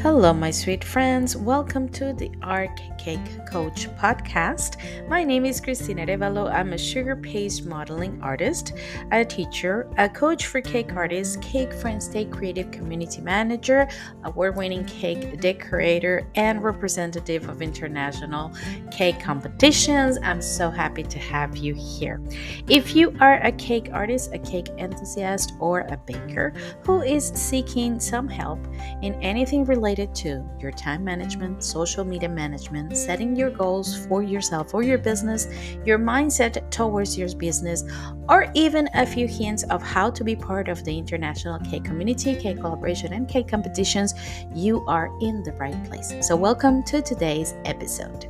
Hello, my sweet friends. Welcome to the Art Cake Coach podcast. My name is Cristina Revalo. I'm a sugar paste modeling artist, a teacher, a coach for cake artists, Cake Friends Day creative community manager, award winning cake decorator, and representative of international cake competitions. I'm so happy to have you here. If you are a cake artist, a cake enthusiast, or a baker who is seeking some help, in anything related to your time management, social media management, setting your goals for yourself or your business, your mindset towards your business, or even a few hints of how to be part of the international cake community, cake collaboration, and cake competitions, you are in the right place. So, welcome to today's episode.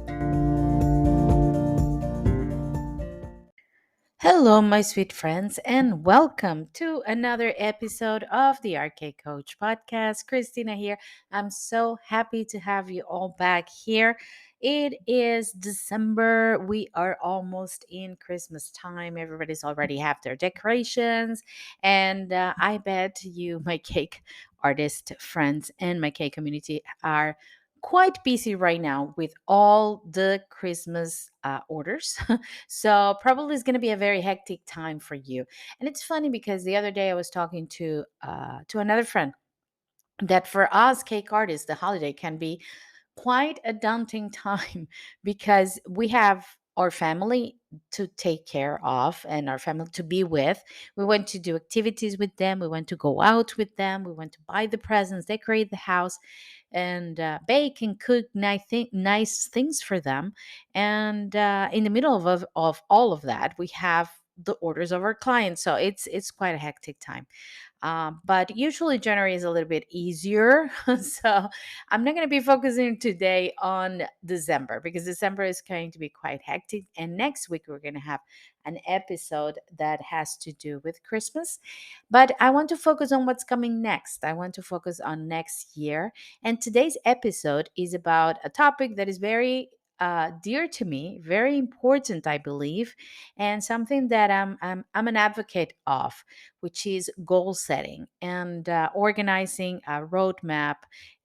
Hello, my sweet friends, and welcome to another episode of the Arcade Coach podcast. Christina here. I'm so happy to have you all back here. It is December. We are almost in Christmas time. Everybody's already have their decorations, and I bet you, my cake artist friends and my cake community, are quite busy right now with all the Christmas orders. So probably it's going to be a very hectic time for you. And it's funny because the other day I was talking to another friend that for us cake artists, the holiday can be quite a daunting time because we have our family to take care of and our family to be with. We want to do activities with them. We want to go out with them. We want to buy the presents, decorate the house, and bake and cook nice things for them. And in the middle of all of that, we have the orders of our clients. So it's quite a hectic time. But usually January is a little bit easier. So I'm not going to be focusing today on December because December is going to be quite hectic. And next week, we're going to have an episode that has to do with Christmas. But I want to focus on what's coming next. I want to focus on next year. And today's episode is about a topic that is very dear to me, very important, I believe, and something that I'm an advocate of, which is goal setting and organizing a roadmap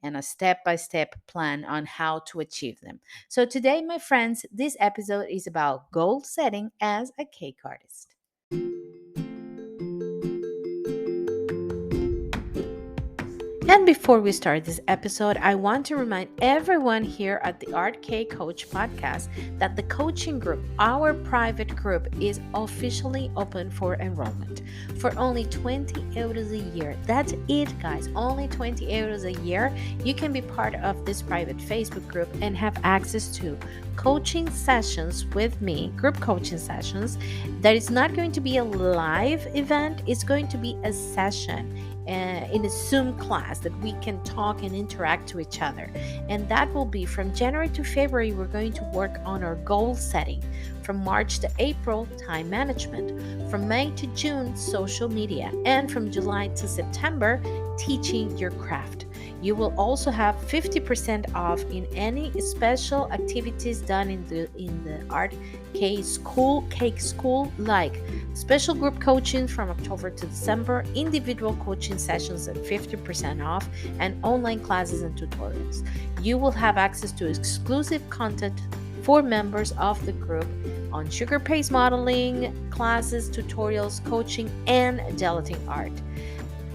and a step by step plan on how to achieve them. So, today, my friends, this episode is about goal setting as a cake artist. And before we start this episode, I want to remind everyone here at the Art K Coach podcast that the coaching group, our private group, is officially open for enrollment for only 20 euros a year. That's it, guys. Only 20 euros a year. You can be part of this private Facebook group and have access to coaching sessions with me, group coaching sessions. That is not going to be a live event, it's going to be a session in a Zoom class that we can talk and interact to each other. And that will be from January to February, we're going to work on our goal setting. From March to April, time management. From May to June, social media. And from July to September, teaching your craft. You will also have 50% off in any special activities done in the Art Cake School, like special group coaching from October to December, individual coaching sessions at 50% off, and online classes and tutorials. You will have access to exclusive content for members of the group on sugar paste modeling, classes, tutorials, coaching, and gelatin art.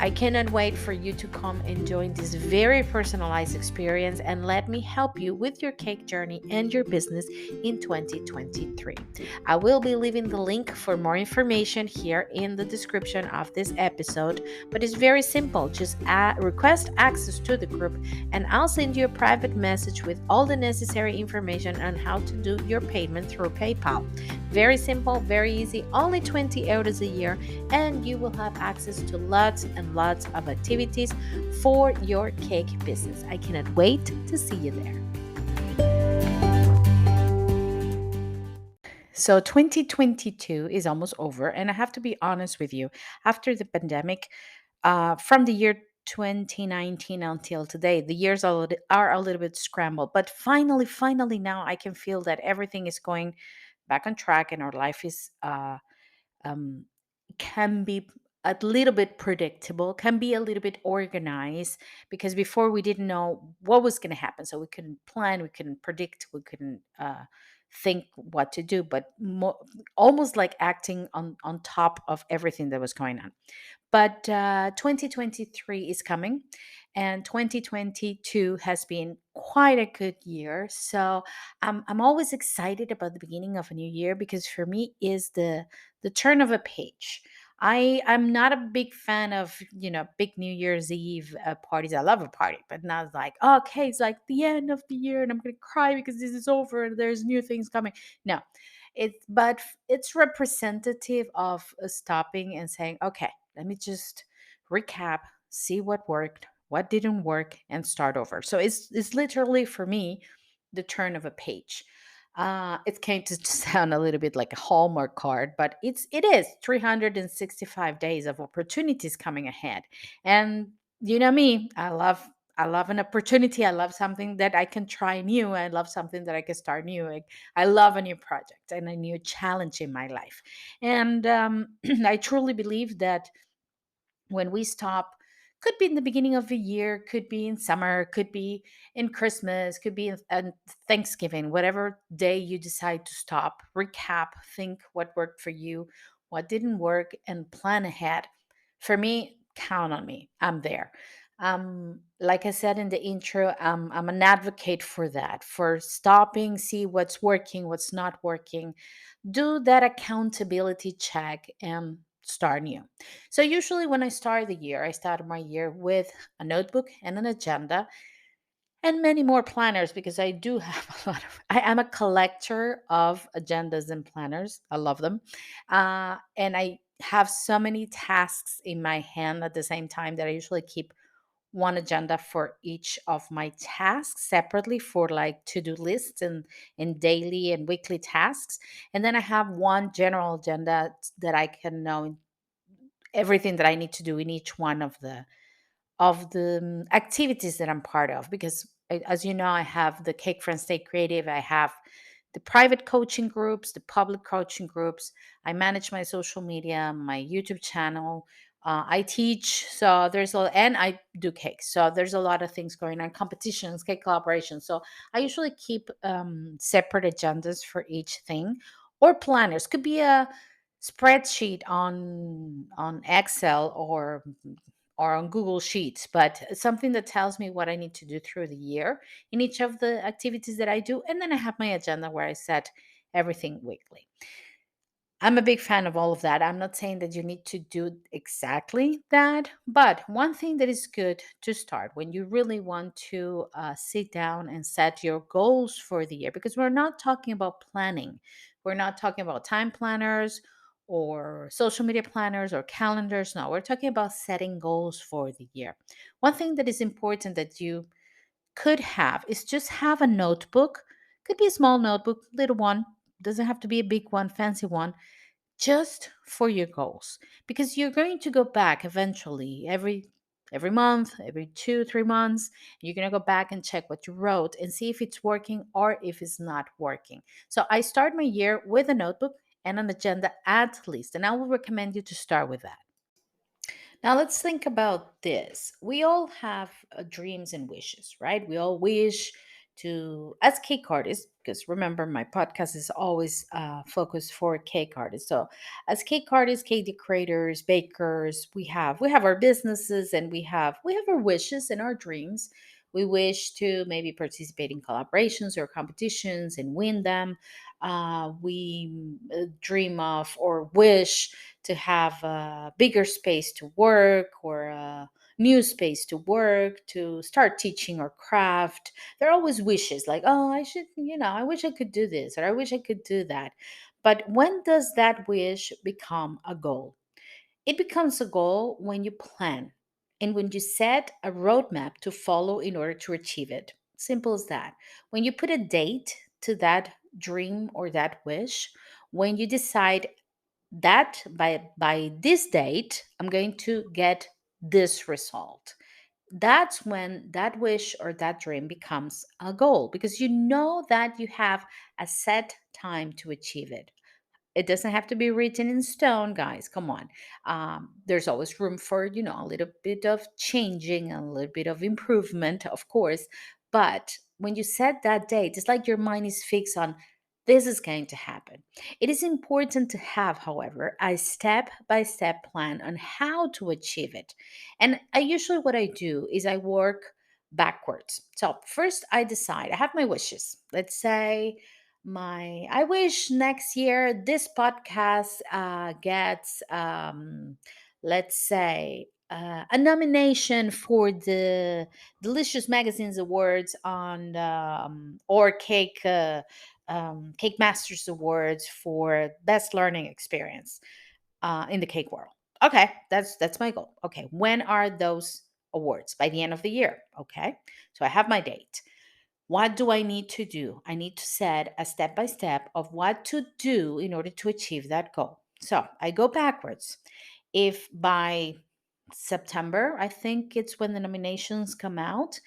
I cannot wait for you to come and join this very personalized experience and let me help you with your cake journey and your business in 2023. I will be leaving the link for more information here in the description of this episode, but it's very simple. Just request access to the group and I'll send you a private message with all the necessary information on how to do your payment through PayPal. Very simple, very easy, only 20 euros a year, and you will have access to lots and lots of activities for your cake business. I cannot wait to see you there. So 2022 is almost over, and I have to be honest with you. After the pandemic, from the year 2019 until today, the years are a little bit scrambled. But finally, now I can feel that everything is going back on track, and our life is um, can be a little bit predictable, can be a little bit organized, because before we didn't know what was going to happen. So we couldn't plan, we couldn't predict, we couldn't think what to do, but almost like acting on top of everything that was going on. But 2023 is coming, and 2022 has been quite a good year. So I'm always excited about the beginning of a new year, because for me is the turn of a page. I'm not a big fan of, big New Year's Eve parties. I love a party, but not like, oh, okay, it's like the end of the year and I'm gonna cry because this is over and there's new things coming. No, it's representative of stopping and saying, okay, let me just recap, see what worked, what didn't work, and start over. So it's literally for me the turn of a page. It came to sound a little bit like a Hallmark card, but it is 365 days of opportunities coming ahead. And you know me, I love an opportunity. I love something that I can try new. I love something that I can start new. I love a new project and a new challenge in my life. And I truly believe that when we stop, could be in the beginning of the year, could be in summer, could be in Christmas, could be in Thanksgiving, whatever day you decide to stop, recap, think what worked for you, what didn't work, and plan ahead. For me, count on me, I'm there. Like I said in the intro, I'm an advocate for that, for stopping, see what's working, what's not working, do that accountability check, and start new. So usually when I start the year, I start my year with a notebook and an agenda and many more planners, because I do have a lot of, I am a collector of agendas and planners. I love them. And I have so many tasks in my hand at the same time that I usually keep one agenda for each of my tasks separately, for like to-do lists and daily and weekly tasks. And then I have one general agenda that I can know everything that I need to do in each one of the activities that I'm part of. Because as you know, I have the Cake Friends Stay Creative, I have the private coaching groups, the public coaching groups. I manage my social media, my YouTube channel. I teach, so and I do cakes. So there's a lot of things going on, competitions, cake collaborations. So I usually keep separate agendas for each thing, or planners. Could be a spreadsheet on Excel, or on Google Sheets, but something that tells me what I need to do through the year in each of the activities that I do. And then I have my agenda where I set everything weekly. I'm a big fan of all of that. I'm not saying that you need to do exactly that, but one thing that is good to start when you really want to sit down and set your goals for the year, because we're not talking about planning, we're not talking about time planners or social media planners or calendars. No, we're talking about setting goals for the year. One thing that is important that you could have is just have a notebook. Could be a small notebook, little one, doesn't have to be a big one, fancy one, just for your goals, because you're going to go back eventually every month, every 2 3 months. You're going to go back and check what you wrote and see if it's working or if it's not working. So I start my year with a notebook and an agenda at least, and I will recommend you to start with that. Now, let's think about this. We all have dreams and wishes, right? We all wish to, as cake artists, because remember, my podcast is always focused for cake artists. So, as cake artists, cake decorators, bakers, we have our businesses, and we have our wishes and our dreams. We wish to maybe participate in collaborations or competitions and win them. We dream of or wish to have a bigger space to work, or a new space to work, to start teaching or craft. There are always wishes like, oh, I should, I wish I could do this, or I wish I could do that. But when does that wish become a goal? It becomes a goal when you plan and when you set a roadmap to follow in order to achieve it. Simple as that. When you put a date to that dream or that wish, when you decide that by this date I'm going to get this result, that's when that wish or that dream becomes a goal, because you know that you have a set time to achieve it. It doesn't have to be written in stone, guys. Come on. There's always room for, a little bit of changing, a little bit of improvement, of course. But when you set that date, it's like your mind is fixed on this is going to happen. It is important to have, however, a step by step plan on how to achieve it. And I usually, what I do is I work backwards. So first I decide, I have my wishes. Let's say I wish next year this podcast gets let's say a nomination for the delicious magazines awards on or cake masters awards for best learning experience in the cake world. Okay, that's my goal. Okay, when are those awards? By the end of the year. Okay, so I have my date. What do I need to do? I need to set a step by step of what to do in order to achieve that goal. So I go backwards. If by September, I think it's when the nominations come out,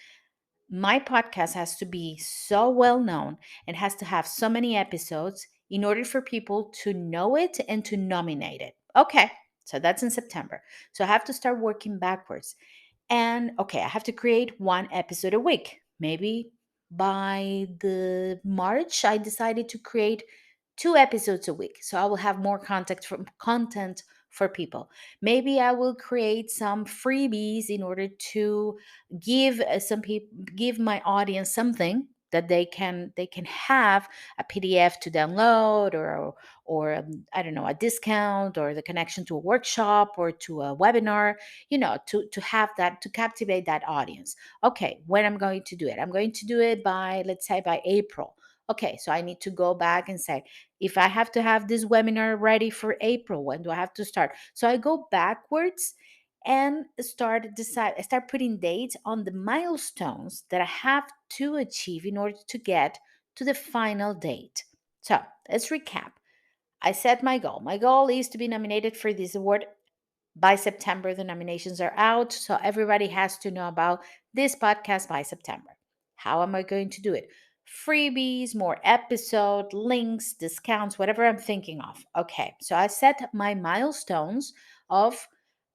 my podcast has to be so well known and has to have so many episodes in order for people to know it and to nominate it. Okay, so that's in September. So I have to start working backwards. And okay, I have to create one episode a week. Maybe by the March, I decided to create two episodes a week. So I will have more content for people. Maybe I will create some freebies in order to give some people give my audience something that they can have a PDF to download or I don't know, a discount or the connection to a workshop or to a webinar, to have that, to captivate that audience. Okay, when I'm going to do it, I'm going to do it by, let's say, by April. Okay, so I need to go back and say, if I have to have this webinar ready for April, when do I have to start? So I go backwards and start putting dates on the milestones that I have to achieve in order to get to the final date. So let's recap. I set my goal. My goal is to be nominated for this award by September. The nominations are out, so everybody has to know about this podcast by September. How am I going to do it? Freebies, more episode, links, discounts, whatever I'm thinking of. Okay, so I set my milestones of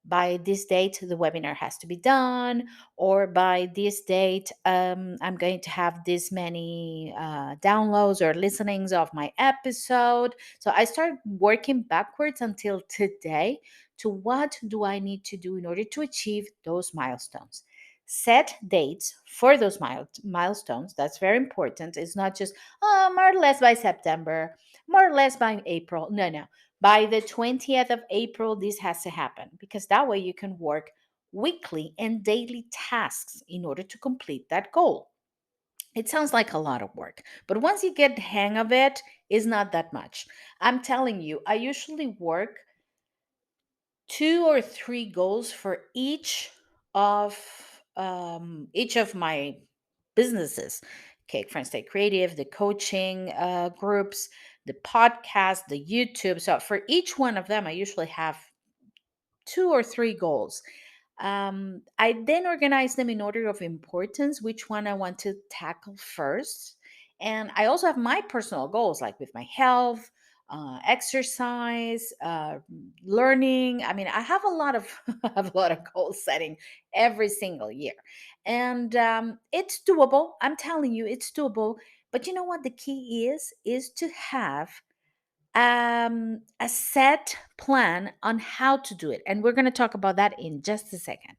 by this date the webinar has to be done, or by this date I'm going to have this many downloads or listenings of my episode. So I start working backwards until today to what do I need to do in order to achieve those milestones. Set dates for those milestones. That's very important. It's not just more or less by September, more or less by April. No, no. By the 20th of April, this has to happen, because that way you can work weekly and daily tasks in order to complete that goal. It sounds like a lot of work, but once you get the hang of it, it's not that much. I'm telling you, I usually work two or three goals for each of my businesses. Cake Friends Stay Creative, the coaching groups, the podcast, the YouTube. So for each one of them, I usually have two or three goals. I then organize them in order of importance, which one I want to tackle first. And I also have my personal goals, like with my health, exercise, learning. I mean, I have a lot of I have a lot of goal setting every single year, and it's doable. I'm telling you, it's doable. But you know what? The key is to have a set plan on how to do it. And we're going to talk about that in just a second.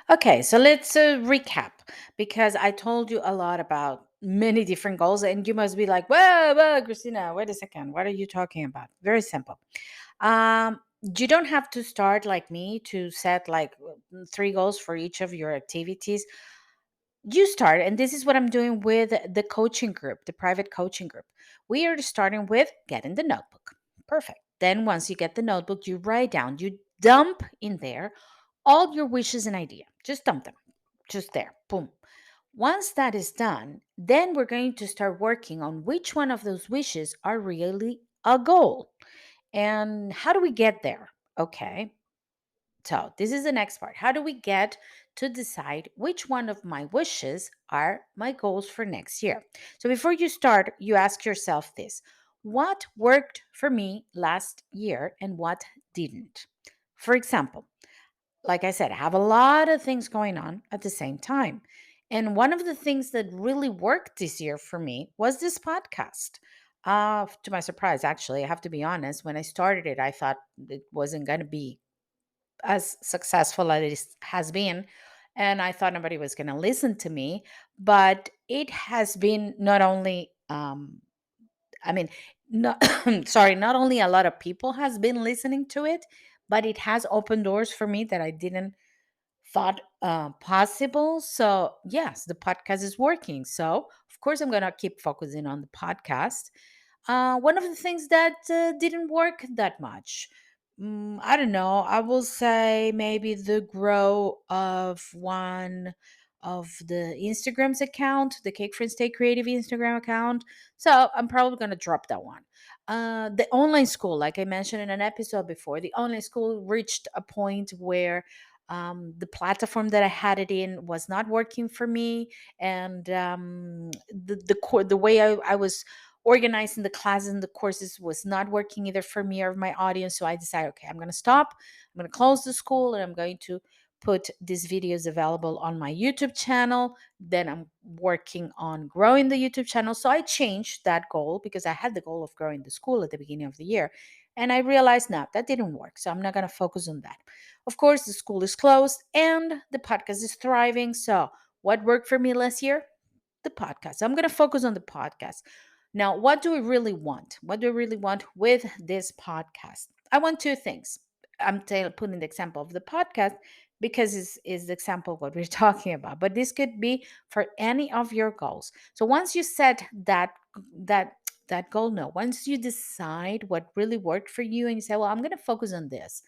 Okay, so let's recap, because I told you a lot about many different goals, and you must be like, whoa, whoa, Christina, wait a second. What are you talking about? Very simple. Um, you don't have to start like me to set like three goals for each of your activities. You start, and this is what I'm doing with the coaching group, the private coaching group. We are starting with getting the notebook. Perfect. Then once you get the notebook, you write down, you dump in there all your wishes and idea. Just dump them, just there, boom. Once that is done, then we're going to start working on which one of those wishes are really a goal and how do we get there. Okay, so this is the next part. How do we get to decide which one of my wishes are my goals for next year? So before you start, you ask yourself this: what worked for me last year and what didn't. For example, like I said, I have a lot of things going on at the same time. And one of the things that really worked this year for me was this podcast. To my surprise, actually, I have to be honest, when I started it, I thought it wasn't going to be as successful as it has been. And I thought nobody was going to listen to me. But it has been not only, I mean, not, sorry, not only a lot of people has been listening to it, but it has opened doors for me that I didn't thought possible. So, yes, the podcast is working. So, of course, I'm going to keep focusing on the podcast. One of the things that didn't work that much, I don't know, I will say maybe the grow of one of the Instagram's account, the Cake Friends Stay Creative Instagram account. So I'm probably going to drop that one. The online school, like I mentioned in an episode before, the online school reached a point where the platform that I had it in was not working for me, and the way I was organizing the classes and the courses was not working either for me or my audience. So I decided, okay, I'm going to stop. I'm going to close the school, and I'm going to put these videos available on my YouTube channel. Then I'm working on growing the YouTube channel. So I changed that goal because I had the goal of growing the school at the beginning of the year. And I realized, no, that didn't work. So I'm not going to focus on that. Of course, the school is closed and the podcast is thriving. So, what worked for me last year? The podcast. I'm going to focus on the podcast. Now, what do we really want? What do we really want with this podcast? I want two things. Putting the example of the podcast because is the example of what we're talking about. But this could be for any of your goals. So once you set that that goal, no, once you decide what really worked for you and you say, well, I'm going to focus on this.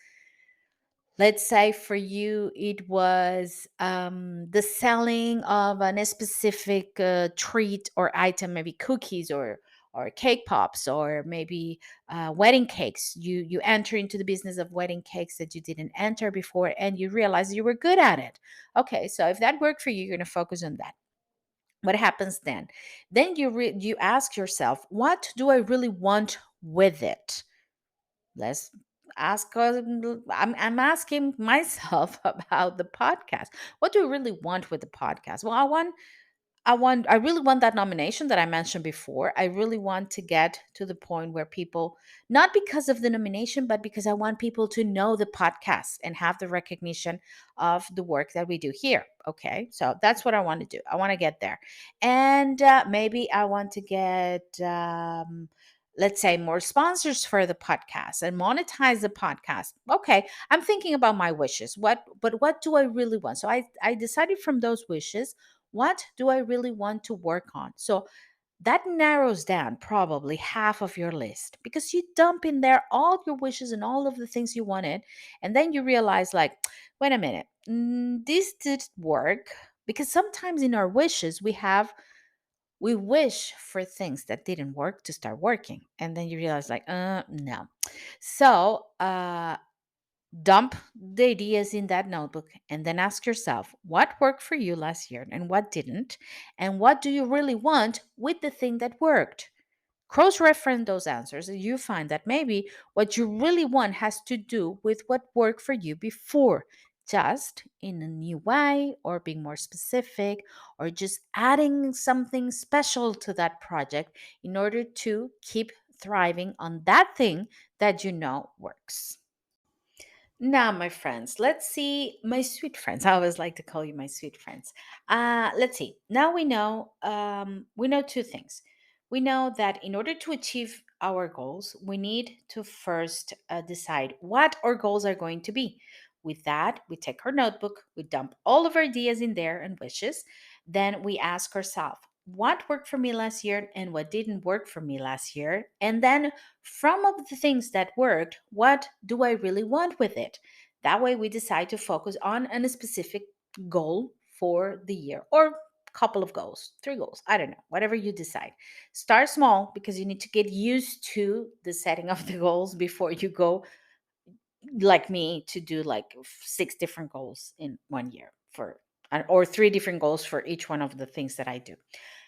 Let's say for you it was the selling of a specific treat or item, maybe cookies or cake pops or maybe wedding cakes. You enter into the business of wedding cakes that you didn't enter before and you realize you were good at it. Okay, so if that worked for you, you're going to focus on that. What happens then? Then you ask yourself, what do I really want with it? Let's ask I'm asking myself about the podcast. What do I really want with the podcast? Well, I really want that nomination that I mentioned before. I really want to get to the point where people, not because of the nomination, but because I want people to know the podcast and have the recognition of the work that we do here. Okay. So that's what I want to do. I want to get there. And maybe I want to get, let's say, more sponsors for the podcast and monetize the podcast. Okay. I'm thinking about my wishes. But what do I really want? So I decided from those wishes, what do I really want to work on? So that narrows down probably half of your list because you dump in there all your wishes and all of the things you wanted. And then you realize, like, wait a minute, this did work. Because sometimes in our wishes, we wish for things that didn't work to start working. And then you realize, like, no. So, dump the ideas in that notebook and then ask yourself what worked for you last year and what didn't, and what do you really want with the thing that worked. Cross reference those answers, and you find that maybe what you really want has to do with what worked for you before, just in a new way, or being more specific, or just adding something special to that project in order to keep thriving on that thing that you know works. Now, my friends, let's see, my sweet friends. I always like to call you my sweet friends. Let's see. Now we know two things. We know that in order to achieve our goals, we need to first decide what our goals are going to be. With that, we take our notebook, we dump all of our ideas in there and wishes. Then we ask ourselves, what worked for me last year and what didn't work for me last year? And then from of the things that worked, what do I really want with it? That way we decide to focus on a specific goal for the year or couple of goals, three goals, I don't know, whatever you decide. Start small because you need to get used to the setting of the goals before you go, like me, to do like six different goals in 1 year for or three different goals for each one of the things that I do.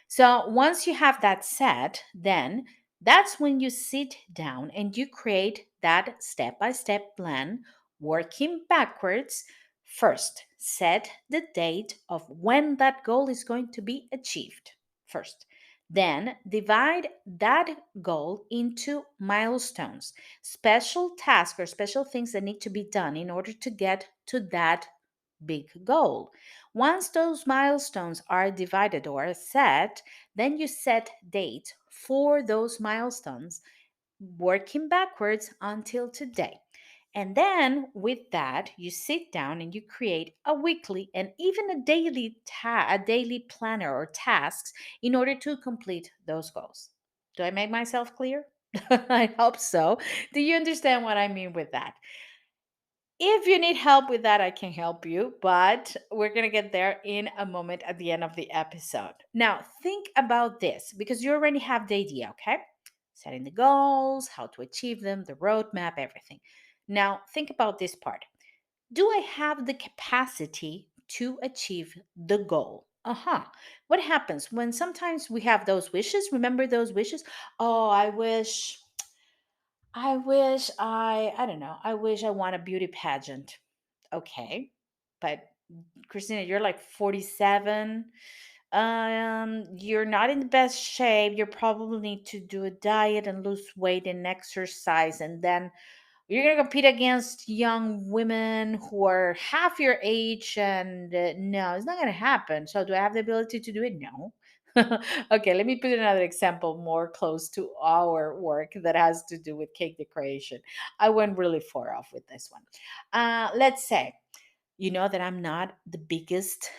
So once you have that set, then That's when you sit down and you create that step by step plan, working backwards. First, set the date of when that goal is going to be achieved. First, then divide that goal into milestones, special tasks or special things that need to be done in order to get to that big goal. Once those milestones are divided or set, then you set dates for those milestones, working backwards until today. And then with that, you sit down and you create a weekly and even a daily planner or tasks in order to complete those goals. Do I make myself clear? I hope so. Do you understand what I mean with that? If you need help with that, I can help you, but we're going to get there in a moment at the end of the episode. Now, think about this because you already have the idea, okay? Setting the goals, how to achieve them, the roadmap, everything. Now, think about this part. Do I have the capacity to achieve the goal? Uh-huh. What happens when sometimes we have those wishes? Remember those wishes? Oh, I don't know, I wish I won a beauty pageant. Okay. But Christina, you're like 47. You're not in the best shape. You probably need to do a diet and lose weight and exercise. And then you're going to compete against young women who are half your age. And no, it's not going to happen. So, do I have the ability to do it? No. Okay, let me put another example more close to our work that has to do with cake decoration. I went really far off with this one. Let's say you know that I'm not the biggest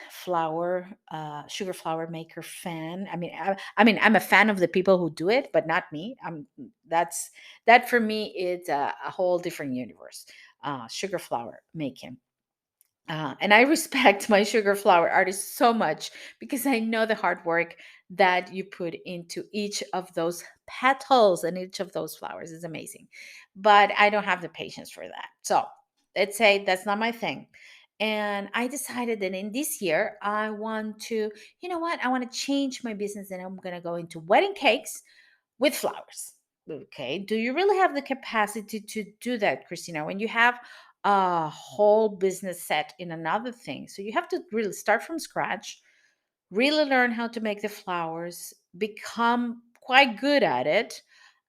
sugar flour maker fan. I mean, I'm a fan of the people who do it, but not me. That for me is a whole different universe. Sugar flour making. And I respect my sugar flower artists so much because I know the hard work that you put into each of those petals and each of those flowers is amazing. But I don't have the patience for that. So let's say that's not my thing. And I decided that in this year, I want to, you know what? I want to change my business and I'm going to go into wedding cakes with flowers. Okay. Do you really have the capacity to do that, Christina, when you have a whole business set in another thing? So you have to really start from scratch, really learn how to make the flowers, become quite good at it,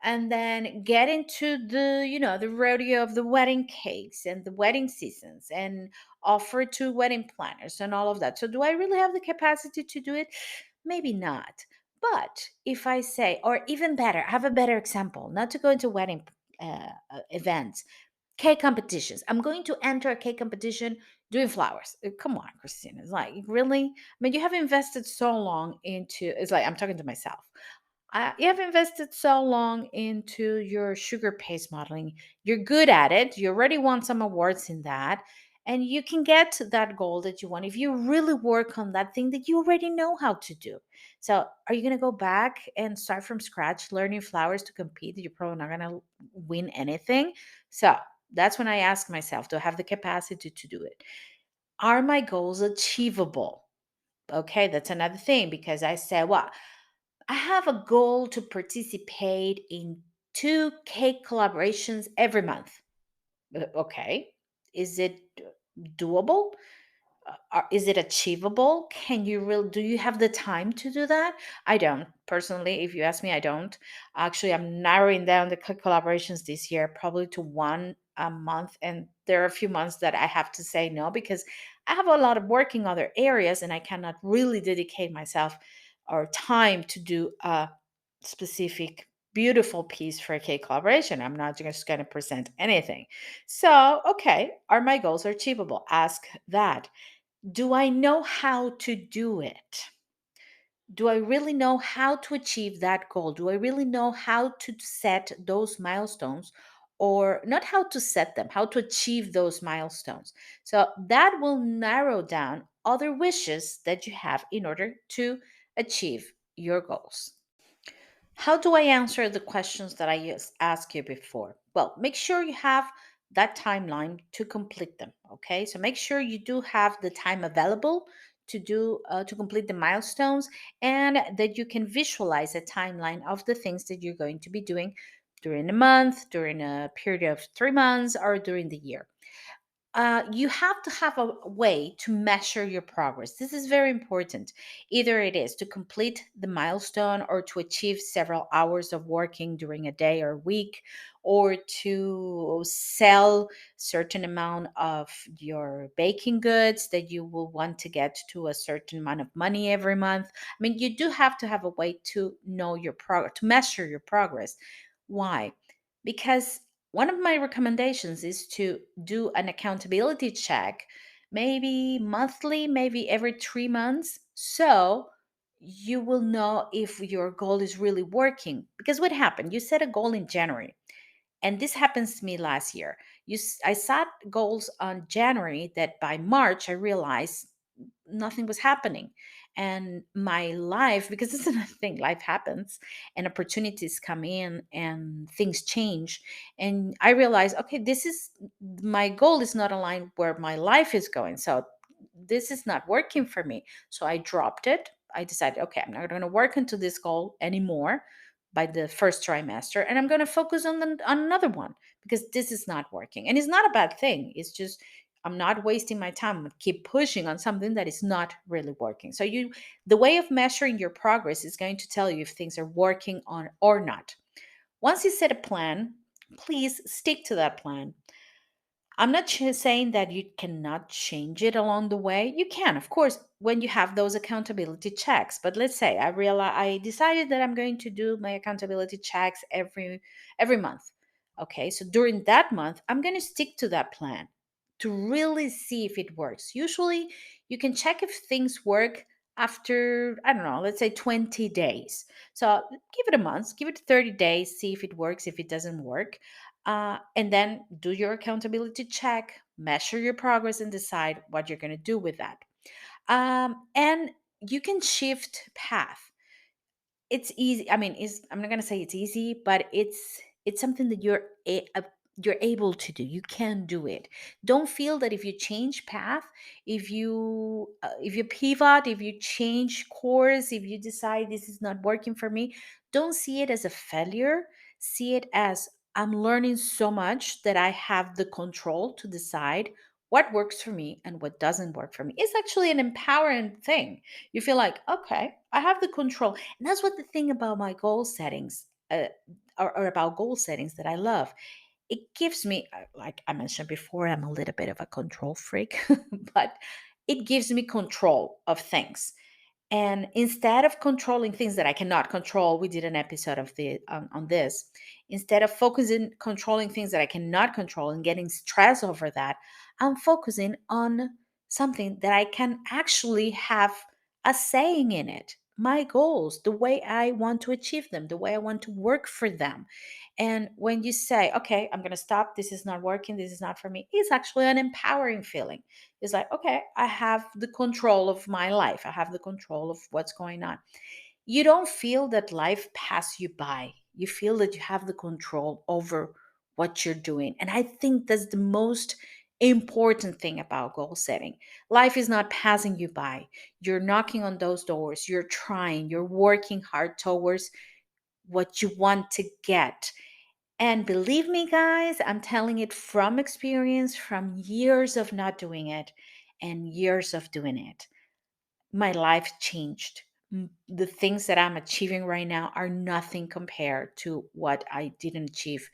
and then get into the rodeo of the wedding cakes and the wedding seasons and offer to wedding planners and all of that. So do I really have the capacity to do it? Maybe not. But if I say, or even better, I have a better example, not to go into wedding events, cake competitions. I'm going to enter a cake competition doing flowers. Come on, Christina. It's like, really? I mean, you have invested so long into, it's like, I'm talking to myself. You have invested so long into your sugar paste modeling. You're good at it. You already won some awards in that. And you can get to that goal that you want if you really work on that thing that you already know how to do. So, are you going to go back and start from scratch learning flowers to compete? You're probably not going to win anything. So, that's when I ask myself, do I have the capacity to do it? Are my goals achievable? Okay, that's another thing because I said, well, I have a goal to participate in 2 cake collaborations every month. Okay, is it doable? Is it achievable? Can you really do you have the time to do that? I don't personally. If you ask me, I don't. Actually, I'm narrowing down the collaborations this year probably to one a month, and there are a few months that I have to say no because I have a lot of work in other areas and I cannot really dedicate myself or time to do a specific beautiful piece for a cake collaboration. I'm not just going to present anything. So, okay, are my goals achievable? Ask that. Do I know how to do it? Do I really know how to achieve that goal? Do I really know how to set those milestones? Or not how to set them, how to achieve those milestones. So that will narrow down other wishes that you have in order to achieve your goals. How do I answer the questions that I asked you before? Well, make sure you have that timeline to complete them. Okay. So make sure you do have the time available to do to complete the milestones, and that you can visualize a timeline of the things that you're going to be doing during a month, during a period of 3 months, or during the year. You have to have a way to measure your progress. This is very important. Either it is to complete the milestone, or to achieve several hours of working during a day or week, or to sell certain amount of your baking goods that you will want to get to a certain amount of money every month. I mean, you do have to have a way to know your progress, to measure your progress. Why? Because one of my recommendations is to do an accountability check, maybe monthly, maybe every 3 months. So you will know if your goal is really working. Because what happened? You set a goal in January, and this happens to me last year. I set goals on January that by March I realized nothing was happening. And my life, because this is another thing, life happens and opportunities come in and things change. And I realized, okay, this is, my goal is not aligned where my life is going. So this is not working for me. So I dropped it. I decided, okay, I'm not going to work into this goal anymore by the first trimester, and I'm going to focus on another one, because this is not working. And it's not a bad thing. It's just I'm not wasting my time. Keep pushing on something that is not really working. So the way of measuring your progress is going to tell you if things are working on or not. Once you set a plan, please stick to that plan. I'm not saying that you cannot change it along the way. You can, of course, when you have those accountability checks. But let's say I decided that I'm going to do my accountability checks every month. Okay, so during that month, I'm going to stick to that plan to really see if it works. Usually, you can check if things work after, I don't know, let's say 20 days. So give it a month, give it 30 days, see if it works. If it doesn't work, and then do your accountability check, measure your progress, and decide what you're going to do with that. And you can shift path. It's easy. I mean, I'm not going to say it's easy, but it's something that you're able to do. You can do it. Don't feel that if you change path, if you pivot, if you change course, if you decide this is not working for me, don't see it as a failure. See it as, I'm learning so much that I have the control to decide what works for me and what doesn't work for me. It's actually an empowering thing. You feel like, okay, I have the control. And that's what the thing about my goal settings, or about goal settings, that I love. It gives me, like I mentioned before, I'm a little bit of a control freak, but it gives me control of things. And instead of controlling things that I cannot control, we did an episode of the on this. Instead of focusing controlling things that I cannot control and getting stressed over that, I'm focusing on something that I can actually have a saying in it. My goals, the way I want to achieve them, the way I want to work for them. And when you say, okay, I'm going to stop, this is not working, this is not for me, it's actually an empowering feeling. It's like, okay, I have the control of my life. I have the control of what's going on. You don't feel that life pass you by. You feel that you have the control over what you're doing. And I think that's the most important thing about goal setting. Life is not passing you by. You're knocking on those doors. You're trying. You're working hard towards what you want to get. And believe me, guys, I'm telling it from experience, from years of not doing it and years of doing it. My life changed. The things that I'm achieving right now are nothing compared to what I didn't achieve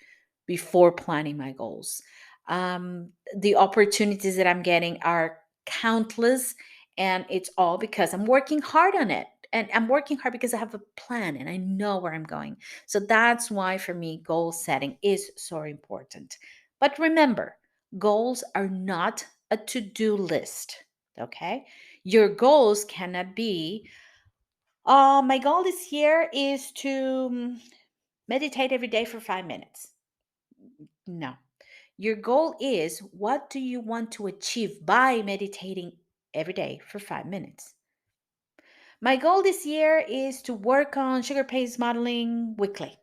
before planning my goals. The opportunities that I'm getting are countless, and it's all because I'm working hard on it. And I'm working hard because I have a plan and I know where I'm going. So that's why, for me, goal setting is so important. But remember, goals are not a to do list, okay? Your goals cannot be, my goal this year is to meditate every day for 5 minutes. No. Your goal is, what do you want to achieve by meditating every day for 5 minutes? My goal this year is to work on sugar paste modeling weekly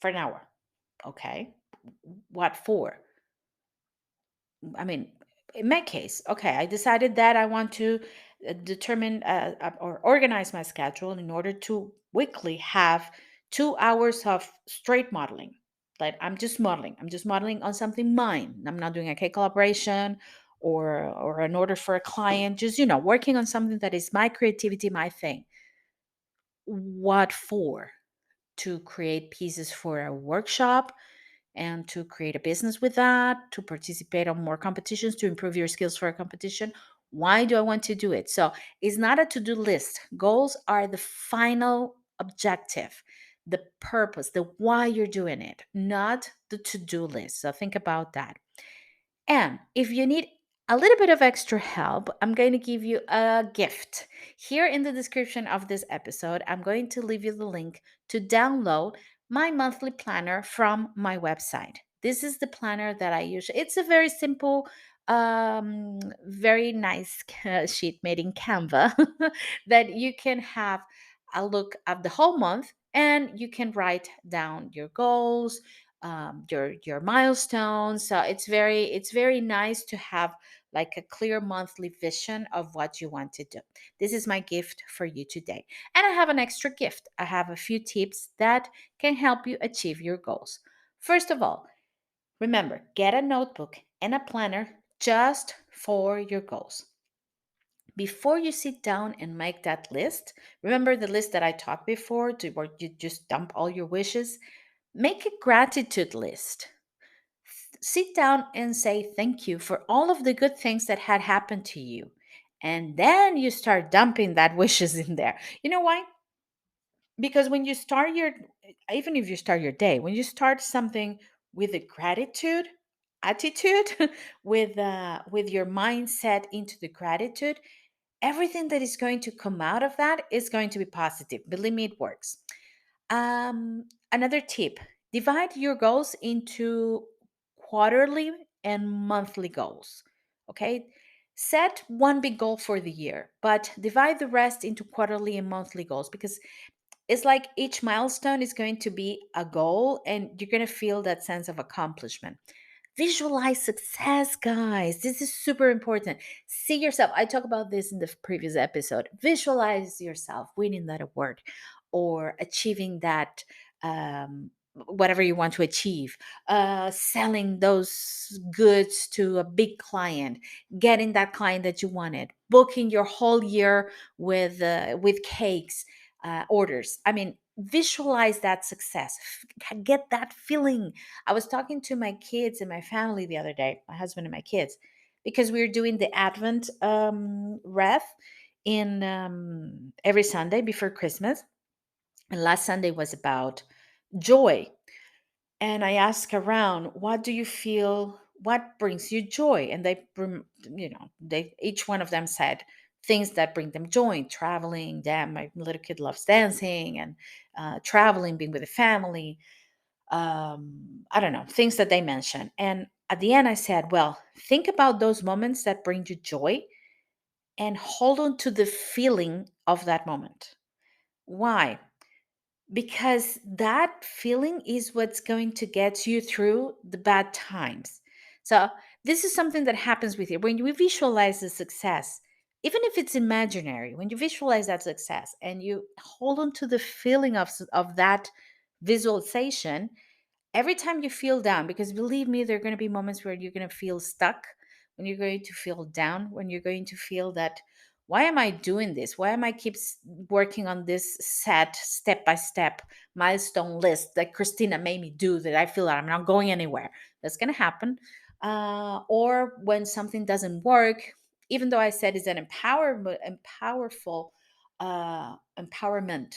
for an hour. Okay. What for? I mean, in my case, okay, I decided that I want to determine or organize my schedule in order to weekly have 2 hours of straight modeling. Like I'm just modeling on something mine. I'm not doing a cake collaboration or an order for a client, just working on something that is my creativity, my thing. What for? To create pieces for a workshop and to create a business with that, to participate on more competitions, to improve your skills for a competition. Why do I want to do it? So it's not a to do list. Goals are the final objective, the purpose, the why you're doing it, not the to do list. So think about that. And if you need a little bit of extra help, I'm going to give you a gift. Here in the description of this episode, I'm going to leave you the link to download my monthly planner from my website. This is the planner that I use. It's a very simple, very nice sheet made in Canva that you can have a look at the whole month and you can write down your goals, your milestones. So it's very nice to have like a clear monthly vision of what you want to do. This is my gift for you today. And I have an extra gift. I have a few tips that can help you achieve your goals. First of all, remember, get a notebook and a planner just for your goals. Before you sit down and make that list, remember the list that I talked before, to where you just dump all your wishes. Make a gratitude list. Sit down and say thank you for all of the good things that had happened to you. And then you start dumping that wishes in there. You know why? Because when you start even if you start your day, when you start something with a gratitude attitude, with your mindset into the gratitude, everything that is going to come out of that is going to be positive. Believe me, it works. Another tip: divide your goals into quarterly and monthly goals. Okay. Set one big goal for the year, but divide the rest into quarterly and monthly goals, because it's like each milestone is going to be a goal and you're going to feel that sense of accomplishment. Visualize success, guys. This is super important. See yourself. I talked about this in the previous episode. Visualize yourself winning that award or achieving that, whatever you want to achieve, selling those goods to a big client, getting that client that you wanted, booking your whole year with cakes, orders. I mean, visualize that success. Get that feeling. I was talking to my kids and my family the other day, my husband and my kids, because we were doing the Advent wreath in every Sunday before Christmas. And last Sunday was about joy. And I asked around, what do you feel? What brings you joy? And they each one of them said things that bring them joy: traveling. Damn, my little kid loves dancing and traveling, being with the family. I don't know, things that they mentioned. And at the end, I said, well, think about those moments that bring you joy and hold on to the feeling of that moment. Why? Because that feeling is what's going to get you through the bad times. So, this is something that happens with you when you visualize the success, even if it's imaginary. When you visualize that success and you hold on to the feeling of that visualization, every time you feel down, because believe me, there are going to be moments where you're going to feel stuck, when you're going to feel down, when you're going to feel that, why am I doing this? Why am I working on this set step by step milestone list that Christina made me do, that I feel that I'm not going anywhere? That's going to happen. Or when something doesn't work, even though I said it's an powerful empowerment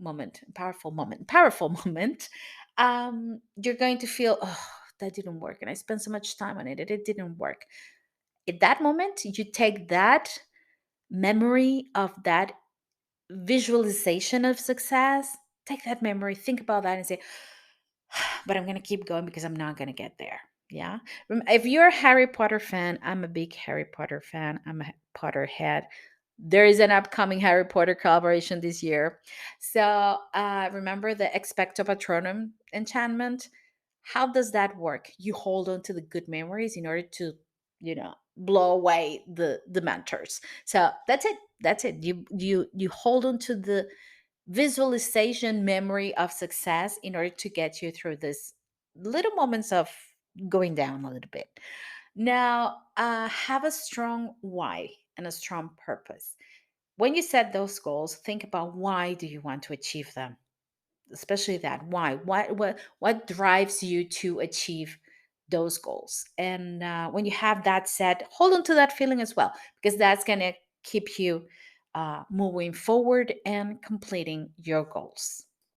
moment, powerful moment, you're going to feel, oh, that didn't work. And I spent so much time on it and it didn't work. At that moment, you take that memory of that visualization of success, take that memory, think about that and say, but I'm going to keep going because I'm not going to get there. Yeah. If you're a Harry Potter fan, I'm a big Harry Potter fan. I'm a Potterhead. There is an upcoming Harry Potter collaboration this year. So remember the Expecto Patronum enchantment? How does that work? You hold on to the good memories in order to, blow away the mentors. So that's it. You hold on to the visualization memory of success in order to get you through this little moments of going down a little bit. Now, have a strong why and a strong purpose. When you set those goals, think about why do you want to achieve them, especially that why. What drives you to achieve those goals? And when you have that set, hold on to that feeling as well, because that's going to keep you moving forward and completing your goals.